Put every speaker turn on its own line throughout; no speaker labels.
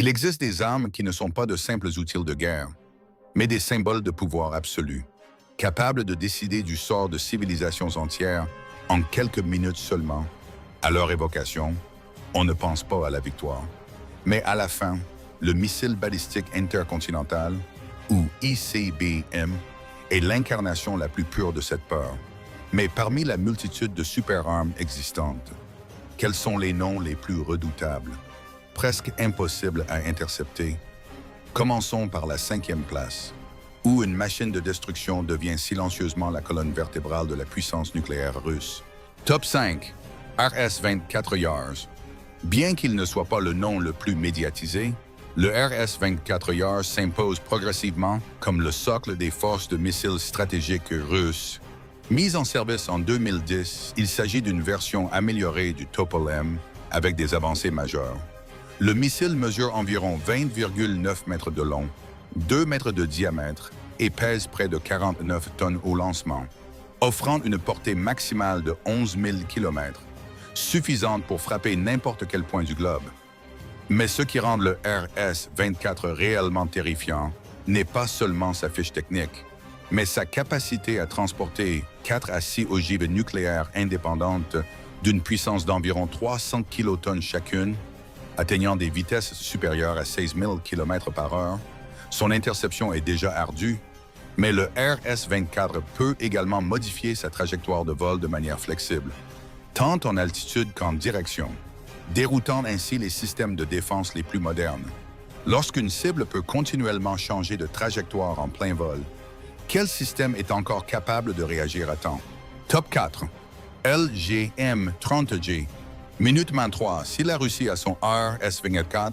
Il existe des armes qui ne sont pas de simples outils de guerre, mais des symboles de pouvoir absolu, capables de décider du sort de civilisations entières en quelques minutes seulement. À leur évocation, on ne pense pas à la victoire. Mais à la fin, le missile balistique intercontinental, ou ICBM, est l'incarnation la plus pure de cette peur. Mais parmi la multitude de super-armes existantes, quels sont les noms les plus redoutables, presque impossibles à intercepter? Commençons par la 5e place, où une machine de destruction devient silencieusement la colonne vertébrale de la puissance nucléaire russe. Top 5, RS-24 Yars. Bien qu'il ne soit pas le nom le plus médiatisé, le RS-24 Yars s'impose progressivement comme le socle des forces de missiles stratégiques russes. Mise en service en 2010, il s'agit d'une version améliorée du Tupolev avec des avancées majeures. Le missile mesure environ 20,9 mètres de long, 2 mètres de diamètre et pèse près de 49 tonnes au lancement, offrant une portée maximale de 11 000 km, suffisante pour frapper n'importe quel point du globe. Mais ce qui rend le RS-24 réellement terrifiant n'est pas seulement sa fiche technique, mais sa capacité à transporter 4 à 6 ogives nucléaires indépendantes d'une puissance d'environ 300 kilotonnes chacune, atteignant des vitesses supérieures à 16 000 km/h. Son interception est déjà ardue, mais le RS-24 peut également modifier sa trajectoire de vol de manière flexible, tant en altitude qu'en direction, déroutant ainsi les systèmes de défense les plus modernes. Lorsqu'une cible peut continuellement changer de trajectoire en plein vol, quel système est encore capable de réagir à temps? Top 4. LGM-30G. Minuteman 3. Si la Russie a son RS-24,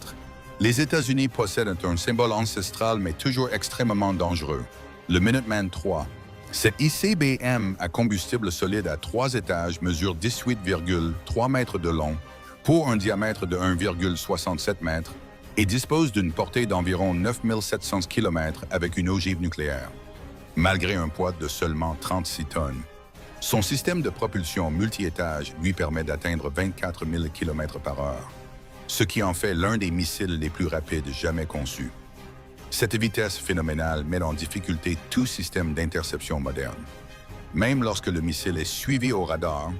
les États-Unis possèdent un symbole ancestral mais toujours extrêmement dangereux, le Minuteman 3. Cet ICBM à combustible solide à 3 étages mesure 18,3 mètres de long pour un diamètre de 1,67 mètres et dispose d'une portée d'environ 9 700 km avec une ogive nucléaire, malgré un poids de seulement 36 tonnes. Son système de propulsion multi-étage lui permet d'atteindre 24 000 km/h, ce qui en fait l'un des missiles les plus rapides jamais conçus. Cette vitesse phénoménale met en difficulté tout système d'interception moderne, même lorsque le missile est suivi au radar.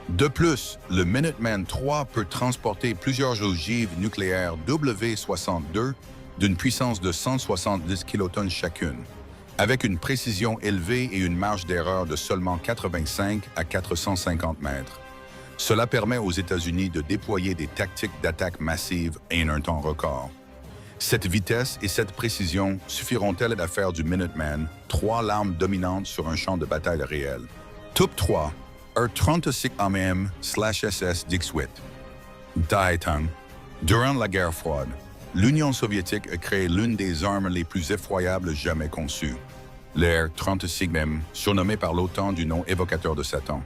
De plus, le Minuteman 3 peut transporter plusieurs ogives nucléaires W-62 d'une puissance de 170 kilotonnes chacune, avec une précision élevée et une marge d'erreur de seulement 85 à 450 mètres. Cela permet aux États-Unis de déployer des tactiques d'attaque massive en un temps record. Cette vitesse et cette précision suffiront-elles à faire du Minuteman 3 l'arme dominante sur un champ de bataille réel? Top 3. R-36mm/SS Dixit. Daetang. Durant la guerre froide, l'Union soviétique a créé l'une des armes les plus effroyables jamais conçues, le R-36mm, surnommé par l'OTAN du nom évocateur de Satan,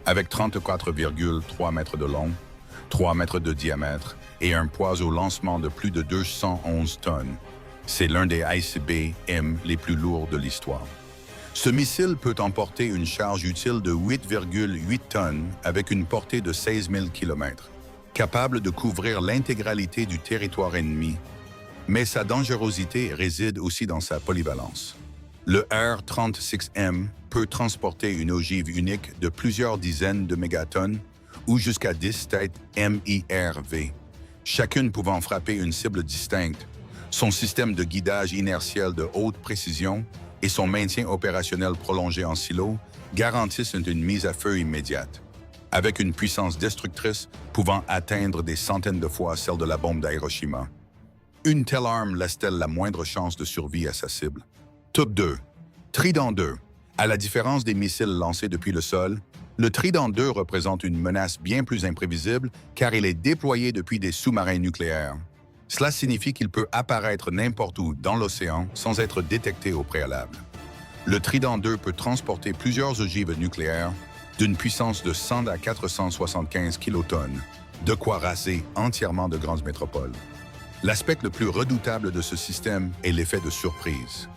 avec 34,3 mètres de long, 3 mètres de diamètre et un poids au lancement de plus de 211 tonnes. C'est l'un des ICBM les plus lourds de l'histoire. Ce missile peut emporter une charge utile de 8,8 tonnes avec une portée de 16 000 km, capable de couvrir l'intégralité du territoire ennemi. Mais sa dangerosité réside aussi dans sa polyvalence. Le R-36M peut transporter une ogive unique de plusieurs dizaines de mégatonnes ou jusqu'à 10 têtes MIRV, chacune pouvant frapper une cible distincte. Son système de guidage inertiel de haute précision et son maintien opérationnel prolongé en silo garantissent une mise à feu immédiate, avec une puissance destructrice pouvant atteindre des centaines de fois celle de la bombe d'Hiroshima. Une telle arme laisse-t-elle la moindre chance de survie à sa cible? Top 2. Trident 2. À la différence des missiles lancés depuis le sol, le Trident 2 représente une menace bien plus imprévisible car il est déployé depuis des sous-marins nucléaires. Cela signifie qu'il peut apparaître n'importe où dans l'océan sans être détecté au préalable. Le Trident 2 peut transporter plusieurs ogives nucléaires d'une puissance de 100 à 475 kilotonnes, de quoi raser entièrement de grandes métropoles. L'aspect le plus redoutable de ce système est l'effet de surprise.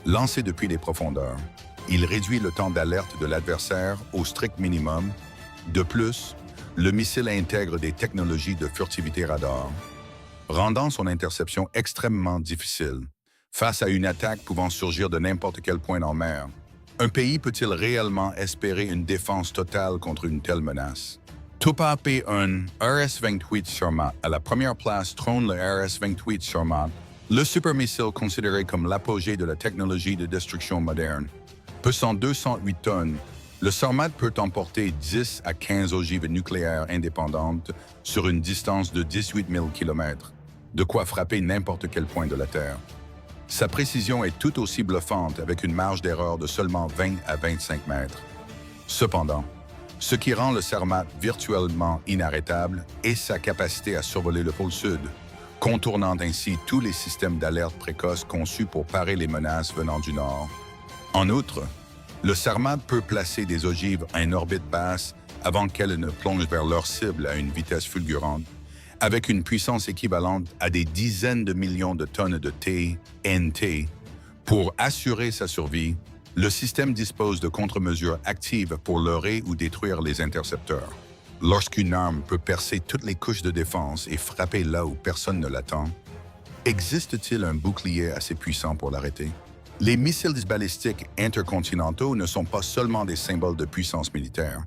Lancé depuis les profondeurs, il réduit le temps d'alerte de l'adversaire au strict minimum. De plus, le missile intègre des technologies de furtivité radar, rendant son interception extrêmement difficile. Face à une attaque pouvant surgir de n'importe quel point en mer, un pays peut-il réellement espérer une défense totale contre une telle menace? Tupa P1 RS-28 Sarmat à la première place trône le RS-28 Sarmat, le supermissile considéré comme l'apogée de la technologie de destruction moderne. Pesant 208 tonnes, le Sarmat peut emporter 10 à 15 ogives nucléaires indépendantes sur une distance de 18 000 km, de quoi frapper n'importe quel point de la Terre. Sa précision est tout aussi bluffante avec une marge d'erreur de seulement 20 à 25 mètres. Cependant, ce qui rend le Sarmat virtuellement inarrêtable est sa capacité à survoler le pôle Sud, contournant ainsi tous les systèmes d'alerte précoce conçus pour parer les menaces venant du Nord. En outre, le Sarmat peut placer des ogives en orbite basse avant qu'elles ne plongent vers leur cible à une vitesse fulgurante, avec une puissance équivalente à des dizaines de millions de tonnes de TNT. Pour assurer sa survie, le système dispose de contre-mesures actives pour leurrer ou détruire les intercepteurs. Lorsqu'une arme peut percer toutes les couches de défense et frapper là où personne ne l'attend, existe-t-il un bouclier assez puissant pour l'arrêter? Les missiles balistiques intercontinentaux ne sont pas seulement des symboles de puissance militaire,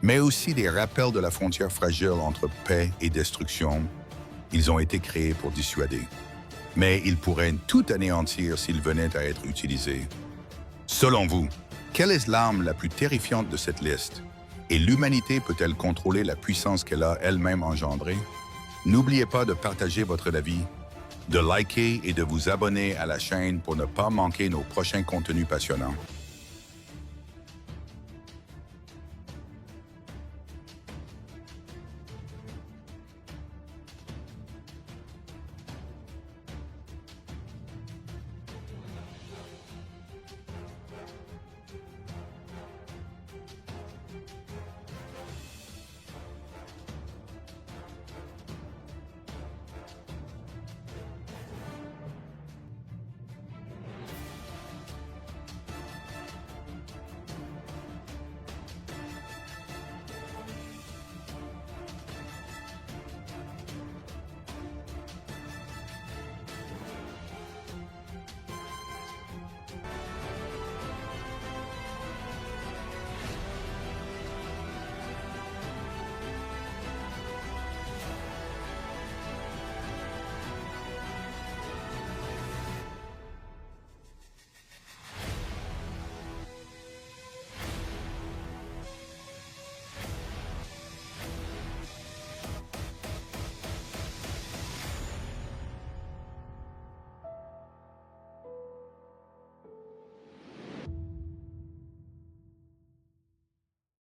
mais aussi des rappels de la frontière fragile entre paix et destruction. Ils ont été créés pour dissuader, mais ils pourraient tout anéantir s'ils venaient à être utilisés. Selon vous, quelle est l'arme la plus terrifiante de cette liste? Et l'humanité peut-elle contrôler la puissance qu'elle a elle-même engendrée? N'oubliez pas de partager votre avis, de liker et de vous abonner à la chaîne pour ne pas manquer nos prochains contenus passionnants.